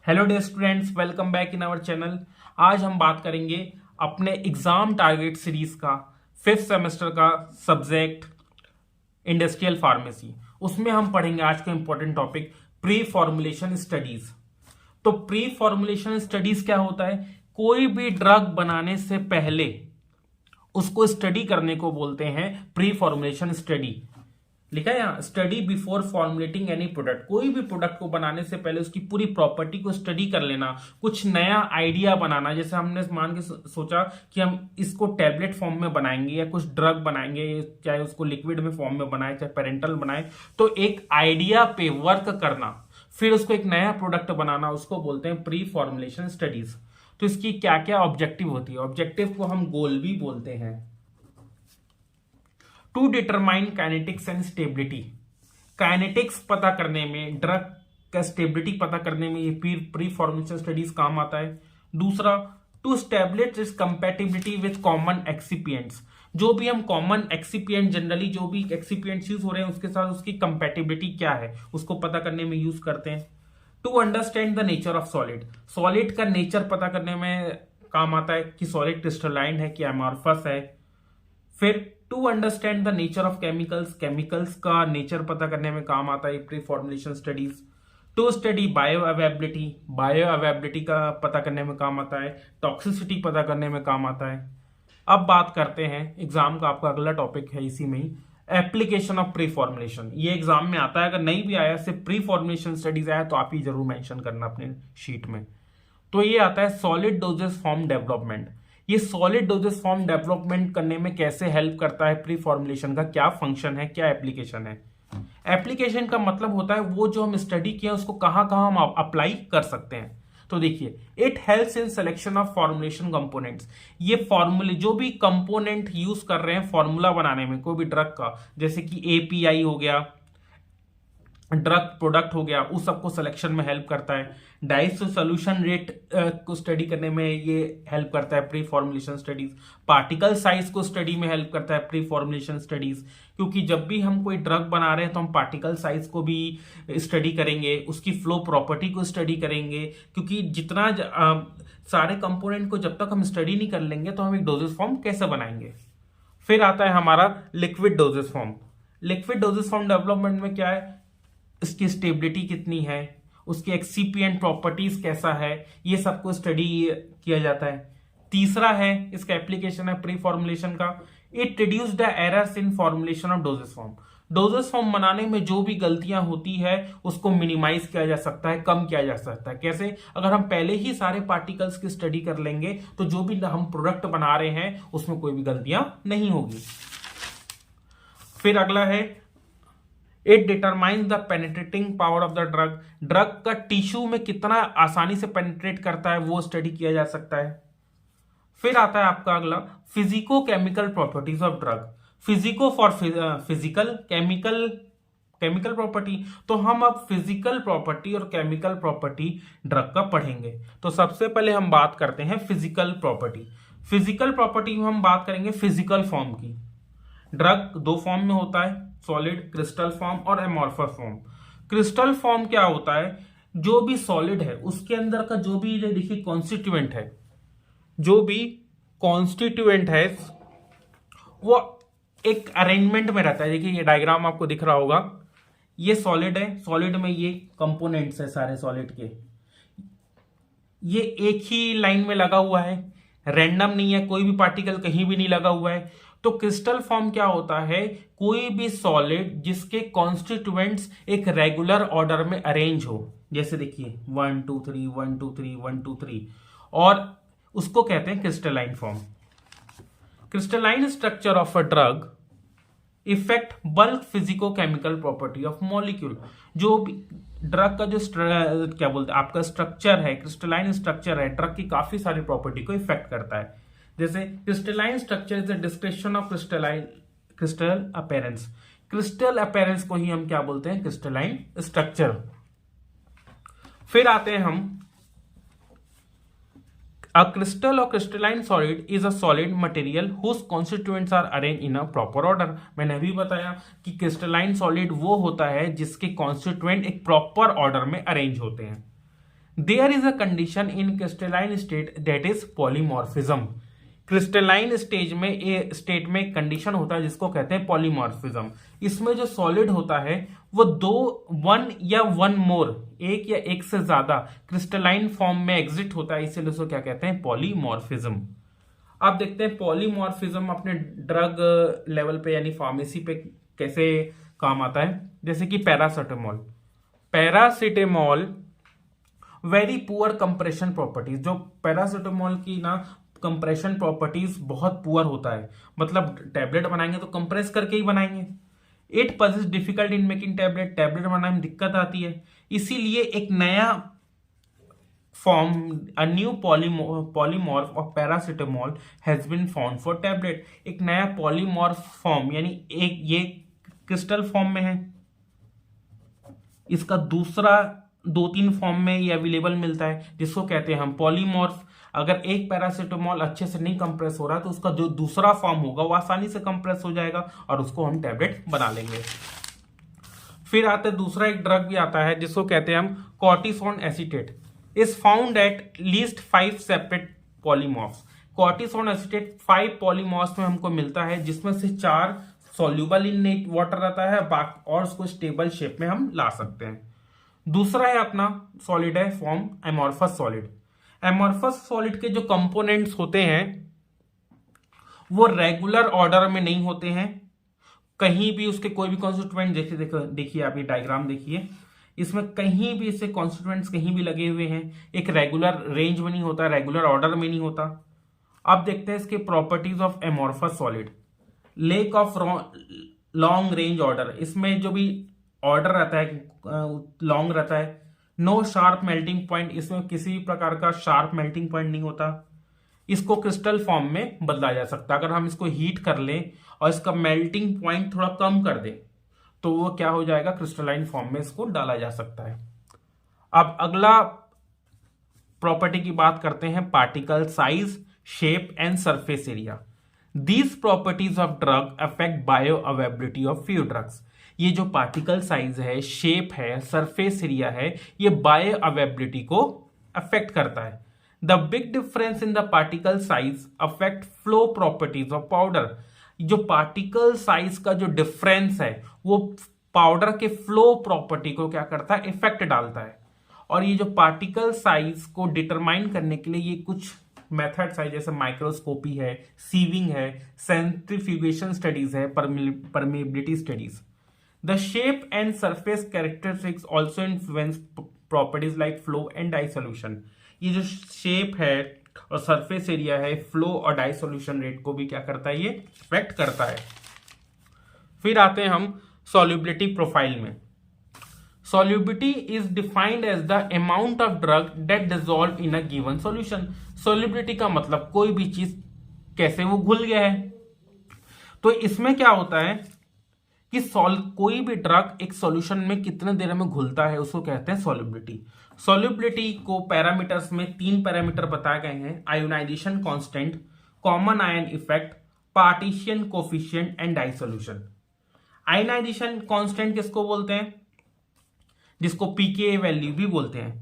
Hello dear students, welcome back in our channel. आज हम बात करेंगे अपने एग्जाम टारगेट सीरीज का 5th सेमेस्टर का सब्जेक्ट इंडस्ट्रियल फार्मेसी। उसमें हम पढ़ेंगे आज का important topic pre formulation studies. तो प्री फॉर्मुलेशन स्टडीज क्या होता है? कोई भी ड्रग बनाने से पहले उसको स्टडी करने को बोलते हैं प्री फॉर्मुलेशन स्टडी। लिखा है यहाँ, study before formulating any product. कोई भी प्रोडक्ट को बनाने से पहले उसकी पूरी प्रॉपर्टी को स्टडी कर लेना, कुछ नया आइडिया बनाना। जैसे हमने मान के सोचा कि हम इसको टैबलेट फॉर्म में बनाएंगे या कुछ ड्रग बनाएंगे, चाहे उसको लिक्विड में फॉर्म में बनाए चाहे पेरेंटल बनाए, तो एक आइडिया पे वर्क करना, फिर उसको एक नया प्रोडक्ट बनाना, उसको बोलते हैं प्री फॉर्मुलेशन स्टडीज। तो इसकी क्या क्या ऑब्जेक्टिव होती है? ऑब्जेक्टिव को हम गोल भी बोलते हैं। To determine kinetics and stability. Kinetics पता करने में, ड्रग का स्टेबिलिटी पता करने में ये प्री फॉर्मुलेशन स्टडीज काम आता है। दूसरा, टू स्टेब्लिश इस कंपेटिबिलिटी विद कॉमन एक्सिपिएंट्स। जो भी हम कॉमन एक्सिपिएंट, जनरली जो भी एक्सिपिएंट्स यूज हो रहे हैं उसके साथ उसकी कंपेटिबिलिटी क्या है उसको पता करने में यूज करते हैं। To understand the nature of solid. Solid का नेचर पता करने में काम आता है कि सॉलिड क्रिस्टलाइन है कि एमॉर्फस है। फिर to understand the nature of chemicals. Chemicals का नेचर पता करने में काम आता है preformulation studies. To study bioavailability. Bioavailability का पता करने में काम आता है। टॉक्सिसिटी पता करने में काम आता है। अब बात करते हैं, एग्जाम का आपका अगला टॉपिक है इसी में ही, एप्लीकेशन ऑफ प्री फॉर्मुलेशन। ये एग्जाम में आता है, अगर नहीं भी आया, सिर्फ प्री फॉर्मुलेशन स्टडीज आया तो आप ही जरूर मेंशन करना अपने शीट में। तो ये आता है सॉलिड डोजेस फॉर्म डेवलपमेंट। ये सॉलिड डोजेस फॉर्म डेवलपमेंट करने में कैसे हेल्प करता है? प्री फॉर्मुलेशन का क्या फंक्शन है, क्या एप्लीकेशन है? एप्लीकेशन का मतलब होता है वो जो हम स्टडी किया उसको कहां कहां हम अप्लाई कर सकते हैं। तो देखिए, it helps in selection of formulation components. ये फॉर्मूले जो भी कंपोनेंट यूज कर रहे हैं फॉर्मूला बनाने में कोई भी ड्रग का, जैसे कि एपीआई हो गया, ड्रग प्रोडक्ट हो गया, उस सबको सिलेक्शन में हेल्प करता है। डाइस सोल्यूशन रेट को स्टडी करने में ये हेल्प करता है preformulation studies. Particle size को स्टडी में हेल्प करता है प्री फॉर्मुलेशन स्टडीज, क्योंकि जब भी हम कोई ड्रग बना रहे हैं तो हम पार्टिकल साइज को भी स्टडी करेंगे, उसकी फ्लो प्रॉपर्टी को स्टडी करेंगे, क्योंकि जितना सारे कंपोनेंट को जब तक हम स्टडी नहीं कर लेंगे तो हम एक डोजेस फॉर्म कैसे बनाएंगे। फिर आता है हमारा liquid dosage form. Liquid dosage form development में क्या है? इसकी स्टेबिलिटी कितनी है, उसकी एक्सिपिएंट प्रॉपर्टीज कैसा है, ये सबको स्टडी किया जाता है। तीसरा है, इसका एप्लीकेशन है प्री फॉर्मुलेशन का, it reduce the errors in formulation of doses form. Doses form बनाने में जो भी गलतियां होती है उसको मिनिमाइज किया जा सकता है, कम किया जा सकता है। कैसे? अगर हम पहले ही सारे पार्टिकल्स की स्टडी कर लेंगे तो जो भी हम प्रोडक्ट बना रहे हैं उसमें कोई भी गलतियां नहीं होगी। फिर अगला है, it determines the penetrating power of the drug. Drug का टिश्यू में कितना आसानी से पेनिट्रेट करता है वो स्टडी किया जा सकता है। फिर आता है आपका अगला, physico chemical properties of drug. Physico for physical, chemical chemical property. तो हम अब फिजिकल प्रॉपर्टी और केमिकल प्रॉपर्टी ड्रग का पढ़ेंगे। तो सबसे पहले हम बात करते हैं फिजिकल प्रॉपर्टी। फिजिकल प्रॉपर्टी में हम बात करेंगे फिजिकल फॉर्म की। ड्रग दो फॉर्म में होता है, सॉलिड क्रिस्टल फॉर्म और एमॉर्फस फॉर्म। क्रिस्टल फॉर्म क्या होता है? जो भी सॉलिड है उसके अंदर का जो भी देखिए कॉन्स्टिट्यूएंट है, जो भी कॉन्स्टिट्यूएंट है वो एक अरेंजमेंट में रहता है। देखिए ये डायग्राम आपको दिख रहा होगा, ये सॉलिड है, सॉलिड में ये कंपोनेंट्स है सारे सॉलिड के, ये एक ही लाइन में लगा हुआ है, रैंडम नहीं है, कोई भी पार्टिकल कहीं भी नहीं लगा हुआ है। तो क्रिस्टल फॉर्म क्या होता है? कोई भी सॉलिड जिसके कॉन्स्टिट्यूएंट्स एक रेगुलर ऑर्डर में अरेंज हो, जैसे देखिए 1 2 3 1 2 3 1 2 3, और उसको कहते हैं crystalline form. Crystalline structure of a drug effect bulk physico chemical property of molecule. जो भी ड्रग का जो क्या बोलते हैं आपका स्ट्रक्चर है, क्रिस्टलाइन स्ट्रक्चर है, ड्रग की काफी सारी प्रॉपर्टी को इफेक्ट करता है। जैसे crystalline structure is the description of crystal appearance. Crystal appearance को ही हम क्या बोलते हैं? Crystalline structure. फिर आते हैं हम, अ क्रिस्टल और crystalline solid is a solid material whose constituents are arrange in a proper order. मैंने अभी बताया कि क्रिस्टलाइन सॉलिड वो होता है जिसके कॉन्स्टिट्यूएंट एक प्रॉपर ऑर्डर में अरेंज होते हैं। There is a condition in crystalline state that is polymorphism. Crystalline state में एक कंडीशन होता है जिसको कहते हैं पॉलीमॉर्फिज्म। इसमें जो सॉलिड होता है वो वन या वन मोर, एक या एक से ज्यादा क्रिस्टलाइन फॉर्म में एग्जिट होता है, इसीलिए उसको क्या कहते हैं, पॉलीमॉर्फिज्म। अब देखते हैं पॉलीमॉर्फिज्म अपने ड्रग लेवल पे यानी फार्मेसी पे कैसे काम आता है। जैसे कि paracetamol very poor compression properties. जो पैरासिटामोल की ना कंप्रेशन प्रॉपर्टीज बहुत पुअर होता है, मतलब टैबलेट बनाएंगे तो कंप्रेस करके ही बनाएंगे। It poses difficult in making tablet बनाने में दिक्कत आती है, इसीलिए एक नया form, a new polymorph of paracetamol has been found for tablet. एक नया पॉलीमॉर्फ फॉर्म यानी एक ये क्रिस्टल फॉर्म में है, इसका दूसरा 2-3 फॉर्म में ये अवेलेबल मिलता है जिसको कहते हैं हम पॉलीमॉर्फ। अगर एक पैरासिटामोल अच्छे से नहीं कंप्रेस हो रहा है तो उसका जो दूसरा फॉर्म होगा वो आसानी से कंप्रेस हो जाएगा और उसको हम टैबलेट बना लेंगे। फिर आते दूसरा एक ड्रग भी आता है जिसको कहते हैं हम cortisone acetate. Is found at least 5 separate polymorphs. Cortisone acetate 5 polymorphs में हमको मिलता है, जिसमें से 4 सॉल्यूबल इन वाटर रहता है और उसको स्टेबल शेप में हम ला सकते हैं। दूसरा है अपना सॉलिड है form amorphous solid. Amorphous solid के जो कंपोनेंट्स होते हैं वो रेगुलर ऑर्डर में नहीं होते हैं, कहीं भी उसके कोई भी कॉन्स्टिट्यूएंट देखिए आप ये डायग्राम देखिए, इसमें कहीं भी इससे कॉन्स्टिट्यूएंट्स कहीं भी लगे हुए हैं, एक रेगुलर रेंज में नहीं होता, रेगुलर ऑर्डर में नहीं होता। अब देखते हैं इसके properties of amorphous solid. Lake of long range order, इसमें जो भी ऑर्डर रहता है लॉन्ग रहता है। नो शार्प मेल्टिंग पॉइंट, इसमें किसी भी प्रकार का शार्प मेल्टिंग पॉइंट नहीं होता। इसको क्रिस्टल फॉर्म में बदला जा सकता है, अगर हम इसको हीट कर लें और इसका मेल्टिंग पॉइंट थोड़ा कम कर दें तो वो क्या हो जाएगा, क्रिस्टलाइन फॉर्म में इसको डाला जा सकता है। अब अगला प्रॉपर्टी की बात करते हैं, particle size, shape and surface area. These properties of drug affect bio availability of few drugs. ये जो पार्टिकल साइज है, शेप है, सरफेस एरिया है, ये बायो अवेबिलिटी को अफेक्ट करता है। The big difference in the particle size affect flow properties of powder. जो पार्टिकल साइज का जो डिफरेंस है वो पाउडर के फ्लो प्रॉपर्टी को क्या करता है, इफेक्ट डालता है। और ये जो पार्टिकल साइज को डिटरमाइन करने के लिए ये कुछ मेथड्स है, जैसे माइक्रोस्कोपी है, सीविंग है, सेंट्रीफ्यूगेशन स्टडीज है, permeability studies. The shape and surface characteristics also influence properties like flow and dissolution. ये जो शेप है और सरफेस एरिया है, फ्लो और डाइसोल्यूशन रेट को भी क्या करता है, ये इफेक्ट करता है। फिर आते हैं हम सॉल्युबिलिटी प्रोफाइल में। Solubility is defined as the amount of drug that dissolve in a given solution. Solubility का मतलब कोई भी चीज कैसे वो घुल गया है। तो इसमें क्या होता है कि कोई भी ड्रग एक सॉल्यूशन में कितने देर में घुलता है उसको कहते हैं सॉल्युबिलिटी। सॉल्युबिलिटी को पैरामीटर्स में 3 पैरामीटर बताए गए हैं, ionization constant, common ion effect, partition coefficient and dissolution. Ionization constant किसको बोलते हैं, जिसको पीके वैल्यू भी बोलते हैं।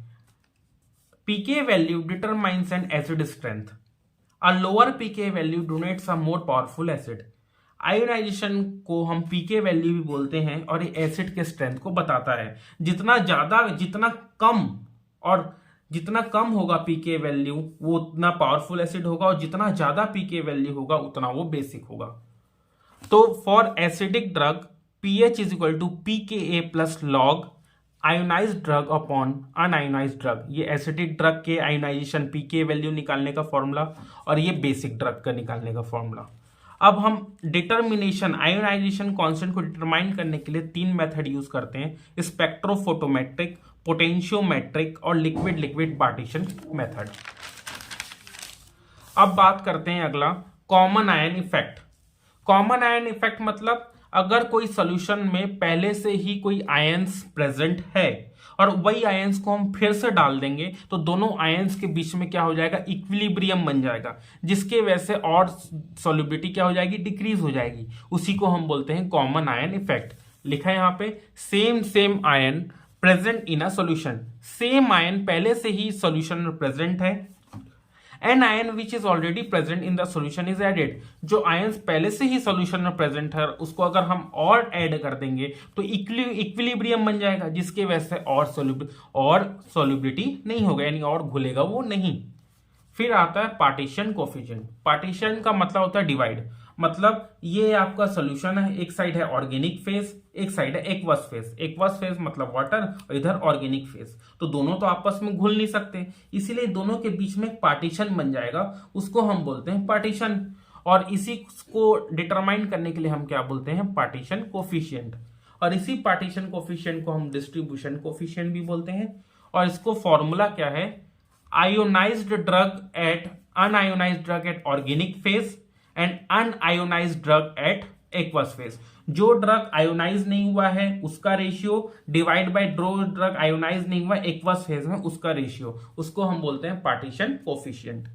PK value determines an acid strength. A lower pK value donates a more powerful acid. Ionization को हम पीके वैल्यू भी बोलते हैं और ये एसिड के स्ट्रेंथ को बताता है। जितना कम होगा पीके वैल्यू वो उतना पावरफुल एसिड होगा, और जितना ज्यादा पीके वैल्यू होगा उतना वो बेसिक होगा। तो for acidic drug pH is equal to pK plus log ionised drug upon unionised drug. ये एसिडिक ड्रग के आयोनाइजेशन पीके वैल्यू निकालने का फॉर्मूला और ये बेसिक ड्रग का निकालने का फॉर्मूला। अब हम डिटर्मिनेशन आयोनाइजेशन कांस्टेंट को डिटरमाइन करने के लिए 3 मेथड यूज करते हैं, स्पेक्ट्रोफोटोमेट्रिक, पोटेंशियोमेट्रिक और लिक्विड लिक्विड पार्टीशन मेथड। अब बात करते हैं अगला, common ion effect. Common ion effect मतलब अगर कोई सॉल्यूशन में पहले से ही कोई आयंस प्रेजेंट है और वही आयंस को हम फिर से डाल देंगे तो दोनों आयंस के बीच में क्या हो जाएगा, इक्विलिब्रियम बन जाएगा, जिसके वजह से और सॉल्युबिलिटी क्या हो जाएगी, डिक्रीज हो जाएगी। उसी को हम बोलते हैं कॉमन आयन इफेक्ट। लिखा है यहाँ पे, same ion present in a solution, same ion पहले से ही सॉल्यूशन में प्रेजेंट है। An ion which is already present in the solution is added, जो आयंस पहले से ही सॉल्यूशन में प्रेजेंट है उसको अगर हम और ऐड कर देंगे तो इक्विलिब्रियम बन जाएगा, जिसके वजह से और सॉल्युबिलिटी नहीं होगा, यानी और घुलेगा वो नहीं। फिर आता है पार्टीशन कोफिशिएंट। पार्टीशन का मतलब होता है डिवाइड, मतलब ये आपका सॉल्यूशन है, एक साइड है ऑर्गेनिक फेज, एक साइड है एक्वस फेज। एक्वस फेज मतलब वाटर और इधर ऑर्गेनिक फेज, तो दोनों तो आपस में घुल नहीं सकते, इसीलिए दोनों के बीच में एक पार्टीशन बन जाएगा, उसको हम बोलते हैं पार्टीशन। और इसी को डिटरमाइन करने के लिए हम क्या बोलते हैं, पार्टीशन कोफिशिएंट। और इसी पार्टीशन कोफिशिएंट को हम डिस्ट्रीब्यूशन कोफिशिएंट भी बोलते हैं। और इसको फॉर्मूला क्या है, ionised drug eight unionised drug eight organic phase and unionised drug eight aqueous phase. जो ड्रग आयोनाइज नहीं हुआ है उसका रेशियो डिवाइड बाय जो ड्रग आयोनाइज नहीं हुआ एक्वस फेज में उसका रेशियो, उसको हम बोलते हैं partition coefficient.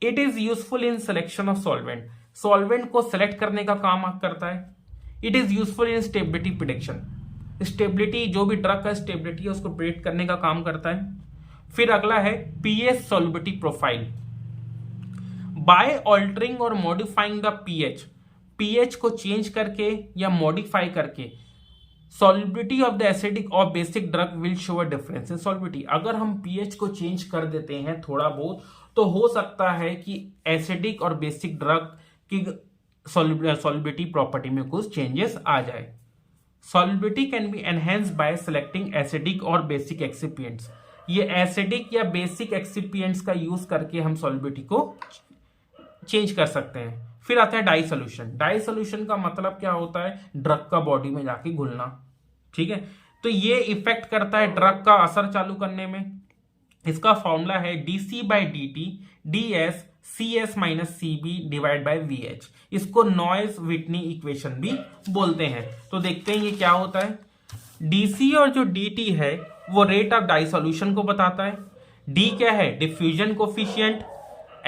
It is useful in selection of solvent, solvent को सिलेक्ट करने का काम करता है। It is useful in stability prediction, stability जो भी ड्रग का स्टेबिलिटी है उसको प्रिडिक्ट करने का काम करता है। फिर अगला है pH solubility profile. By altering और मॉडिफाइंग द पीएच, पीएच को चेंज करके या मॉडिफाई करके सॉल्युबिलिटी ऑफ द एसिडिक और basic drug will show a difference in solubility. अगर हम पीएच को चेंज कर देते हैं थोड़ा बहुत तो हो सकता है कि एसिडिक और बेसिक ड्रग की सॉल्युबिलिटी प्रॉपर्टी में कुछ चेंजेस आ जाए। Solubility can be enhanced bye selecting acidic और बेसिक एक्सिपिएंट्स, ये एसिडिक या बेसिक एक्सिपिएंट्स का यूज करके हम सॉल्युबिलिटी को चेंज कर सकते हैं। फिर आता है डाई सोल्यूशन। डाई सोल्यूशन का मतलब क्या होता है, ड्रग का बॉडी में जाके घुलना, ठीक है। तो ये इफेक्ट करता है ड्रग का असर चालू करने में। इसका फॉर्मूला है dC/dt ds CS minus CB divide by VH। इसको नॉइस विटनी इक्वेशन भी बोलते हैं। तो देखते हैं ये क्या होता है। DC और जो dt है वो रेट ऑफ डाई सोल्यूशन को बताता है। D क्या है, डिफ्यूजन कोफिशिएंट।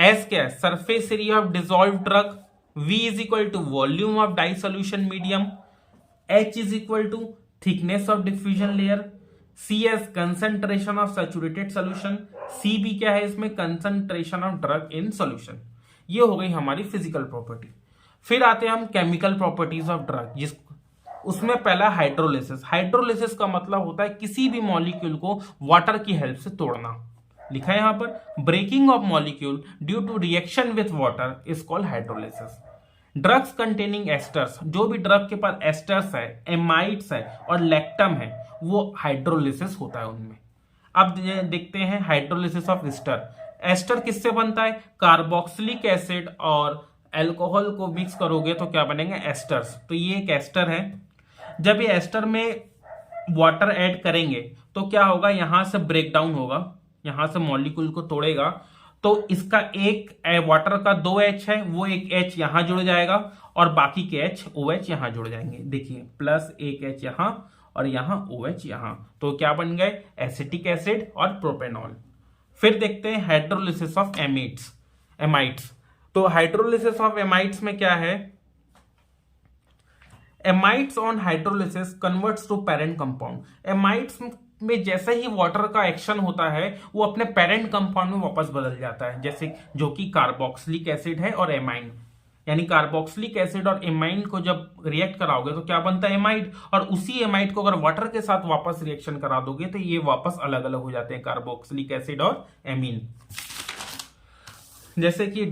S क्या है, surface area of dissolve drug. V is equal to volume of dissolution medium. H is equal to thickness of diffusion layer. CS concentration of saturated solution. CB क्या है, इसमें concentration of drug in solution. ये हो गई हमारी physical property. फिर आते हैं हम केमिकल प्रॉपर्टीज ऑफ ड्रग, जिस उसमें पहला हाइड्रोलिसिस। हाइड्रोलिसिस का मतलब होता है किसी भी मॉलिक्यूल को वाटर की हेल्प से तोड़ना। लिखा है यहां पर, breaking of molecule due to reaction with water is called hydrolysis. Drugs containing esters, जो भी ड्रग के पास एस्टर्स है, एमाइड्स है और लैक्टम है, वो हाइड्रोलिसिस होता है उनमें। अब देखते हैं हाइड्रोलिसिस ऑफ एस्टर। एस्टर किससे बनता है, कार्बोक्सिलिक एसिड और अल्कोहल को मिक्स करोगे तो क्या बनेंगे, एस्टर्स। तो ये एक एस्टर है। जब ये एस्टर में वाटर ऐड करेंगे तो क्या होगा, यहां से ब्रेक डाउन होगा, यहां से मॉलिक्यूल को तोड़ेगा, तो इसका एक वाटर का 2 H है, वो एक H यहां जुड़ जाएगा और बाकी के H OH यहां जुड़ जाएंगे। देखिए प्लस एक H यहां और यहां OH यहां, तो क्या बन गए, एसिटिक एसिड और प्रोपेनॉल। फिर देखते हैं हाइड्रोलिसिस ऑफ एमाइड्स। तो हाइड्रोलिसिस ऑफ एमाइड्स में क्या है, amides on hydrolysis converts to parent compound. Amides में जैसे ही वाटर का एक्शन होता है वो अपने पेरेंट कंपाउंड में वापस बदल जाता है, जैसे जो कि कार्बोक्सिलिक एसिड है और एमाइन। यानी कार्बोक्सिलिक एसिड और एमाइन को जब रिएक्ट कराओगे तो क्या बनता है, एमाइड। और उसी एमाइड को अगर वाटर के साथ वापस रिएक्शन करा दोगे तो ये वापस अलग अलग हो जाते हैं, कार्बोक्सिलिक एसिड और एमीन। जैसे कि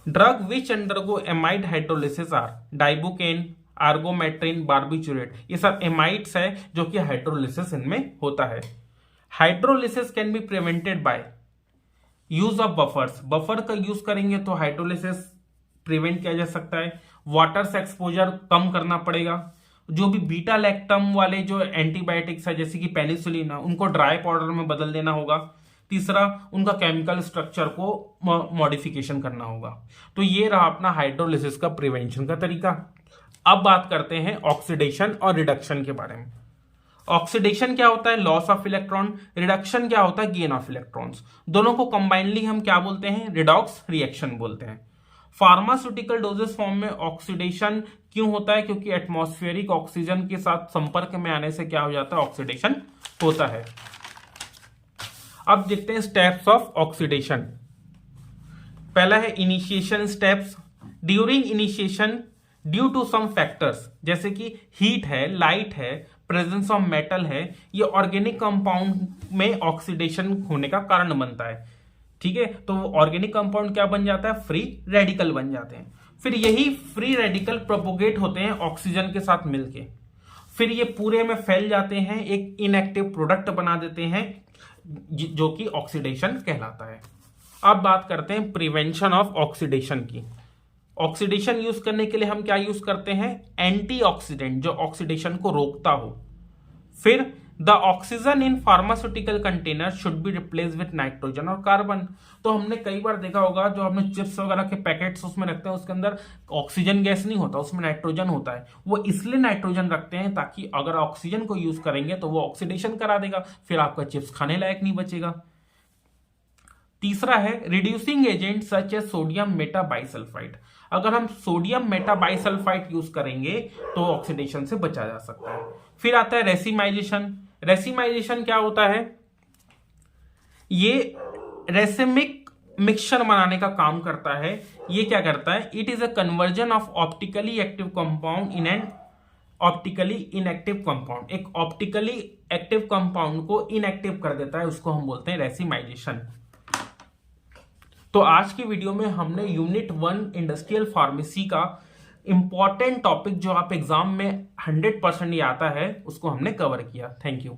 drug which undergo amide hydrolysis are dibucaine, ergometrine, barbiturate. ये सब एमाइड्स है जो कि हाइड्रोलिसिस इनमें होता है। Hydrolysis can be prevented by use of buffers. Buffer का यूज करेंगे तो हाइड्रोलिसिस प्रिवेंट किया जा सकता है। वाटर से एक्सपोजर कम करना पड़ेगा। जो भी बीटा लैक्टम वाले जो एंटीबायोटिक्स है जैसे कि पेनिसिलिन है, उनको ड्राई पाउडर में बदल देना होगा। तीसरा, उनका केमिकल स्ट्रक्चर को मॉडिफिकेशन करना होगा। तो ये रहा अपना हाइड्रोलिसिस का प्रिवेंशन का तरीका। अब बात करते हैं ऑक्सीडेशन और रिडक्शन के बारे में। ऑक्सीडेशन क्या होता है, लॉस ऑफ इलेक्ट्रॉन। रिडक्शन क्या होता है, गेन ऑफ इलेक्ट्रॉन्स। दोनों को कंबाइनली हम क्या बोलते हैं, रिडॉक्स रिएक्शन बोलते हैं। फार्मास्यूटिकल डोजेस फॉर्म में ऑक्सीडेशन क्यों होता है? क्योंकि एटमॉस्फेरिक ऑक्सीजन के साथ संपर्क में आने से क्या हो जाता है? ऑक्सीडेशन होता है। अब देखते हैं स्टेप्स ऑफ ऑक्सीडेशन। पहला है initiation steps. During initiation due to some factors, जैसे कि हीट है, लाइट है, प्रेजेंस ऑफ मेटल है, ये ऑर्गेनिक कंपाउंड में ऑक्सीडेशन होने का कारण बनता है। ठीक है, तो ऑर्गेनिक कंपाउंड क्या बन जाता है? फ्री रेडिकल बन जाते हैं। फिर यही फ्री रेडिकल प्रोपोगेट होते हैं ऑक्सीजन के साथ मिलके, फिर ये पूरे में फैल जाते हैं, एक इनएक्टिव प्रोडक्ट बना देते हैं जो कि ऑक्सीडेशन कहलाता है। अब बात करते हैं प्रिवेंशन ऑफ ऑक्सीडेशन की। ऑक्सीडेशन यूज करने के लिए हम क्या यूज करते हैं? एंटीऑक्सीडेंट, जो ऑक्सीडेशन को रोकता हो। फिर the oxygen in pharmaceutical container should be replace with nitrogen और कार्बन। तो हमने कई बार देखा होगा, जो हमने चिप्स वगैरह के पैकेट्स उसमें रखते हैं, उसके अंदर ऑक्सीजन गैस नहीं होता, उसमें नाइट्रोजन होता है। वो इसलिए नाइट्रोजन रखते हैं ताकि अगर ऑक्सीजन को यूज करेंगे तो वो ऑक्सीडेशन करा देगा, फिर आपका चिप्स खाने लायक नहीं बचेगा। तीसरा है reducing agent such as sodium metabisulphite. अगर हम सोडियम मेटाबाइसल्फाइड यूज करेंगे तो ऑक्सीडेशन से बचा जा सकता है। फिर आता है रेसिमाइजेशन। रेसिमाइजेशन क्या होता है? ये रेसिमिक मिक्सचर बनाने का काम करता है। ये क्या करता है? It is a conversion of optically active compound in an optically inactive compound. एक ऑप्टिकली एक्टिव कंपाउंड को इनएक्टिव कर देता है, उसको हम बोलते हैं रेसिमाइजेशन। तो आज की वीडियो में हमने यूनिट 1 इंडस्ट्रियल फार्मेसी का इंपॉर्टेंट टॉपिक जो आप एग्जाम में 100% ये आता है, उसको हमने कवर किया। Thank you.